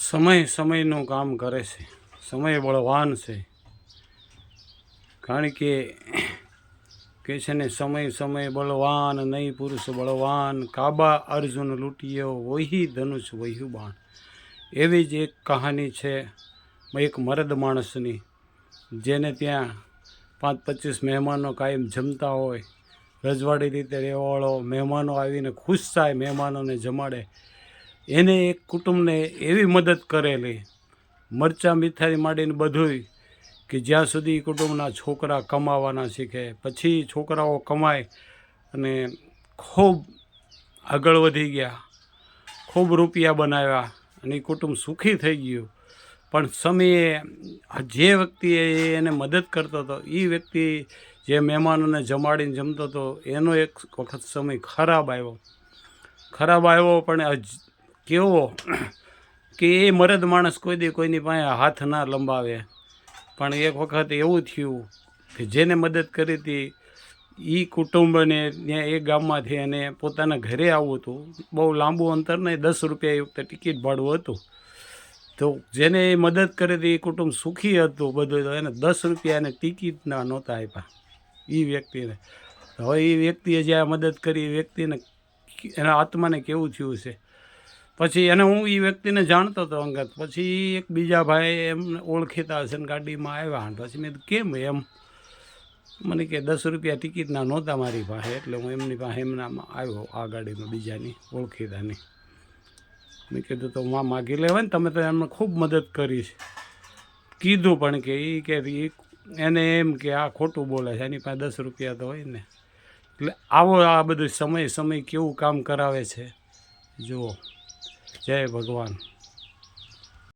સમય સમયનું કામ કરે છે. સમય બળવાન છે. કારણ કે છે ને, સમય સમય બળવાન નહીં પુરુષ બળવાન, કાબા અર્જુન લૂંટિયો વહી ધનુષ વહ્યું બાણ. એવી જ એક કહાની છે એક મર્દ માણસની, જેને ત્યાં 5-25 મહેમાનો કાયમ જમતા હોય, રજવાડી રીતે રહેવાવાળો, મહેમાનો આવીને ખુશ થાય, મહેમાનોને જમાડે. એને એક કુટુંબને એવી મદદ કરેલી, મરચાં મીઠાઈ માંડીને બધુંય, કે જ્યાં સુધી કુટુંબના છોકરા કમાવાના શીખે. પછી છોકરાઓ કમાય અને ખૂબ આગળ વધી ગયા, ખૂબ રૂપિયા બનાવ્યા અને એ કુટુંબ સુખી થઈ ગયું. પણ સમયે જે વ્યક્તિએ એને મદદ કરતો હતો, એ વ્યક્તિ જે મહેમાનોને જમાડીને જમતો હતો, એનો એક વખત સમય ખરાબ આવ્યો. પણ કેવો કે એ મરદ માણસ કોઈ દી કોઈની પાસે હાથ ના લંબાવે. પણ એક વખત એવું થયું કે જેને મદદ કરી હતી એ કુટુંબને ત્યાં એ ગામમાંથી એને પોતાના ઘરે આવવું હતું. બહુ લાંબુ અંતર નહીં, 10 રૂપિયા એ વખતે ટિકિટ ભાડું હતું. તો જેને એ મદદ કરી હતી એ કુટુંબ સુખી હતું બધું, તો એને 10 રૂપિયા એને ટિકિટના નહોતા આપ્યા એ વ્યક્તિને. હવે એ વ્યક્તિએ જે આ મદદ કરી એ વ્યક્તિને, એના આત્માને કેવું થયું છે. પછી એને હું એ વ્યક્તિને જાણતો હતો અંગત. પછી એક બીજા ભાઈ એમને ઓળખીતા હશે ને ગાડીમાં આવ્યા. પછી મેં કેમ એમ, મને કે 10 રૂપિયા ટિકિટના નહોતા મારી પાસે, એટલે હું એમની પાસે એમનામાં આવ્યો, આ ગાડીમાં બીજાની ઓળખીતાની. મેં કીધું તો માગી લેવાય ને, તમે તો એમને ખૂબ મદદ કરી છે કીધું. પણ કે એને એમ કે આ ખોટું બોલે છે, એની પાસે 10 રૂપિયા તો હોય ને. એટલે આવો આ બધું સમય કેવું કામ કરાવે છે જુઓ. જય ભગવાન.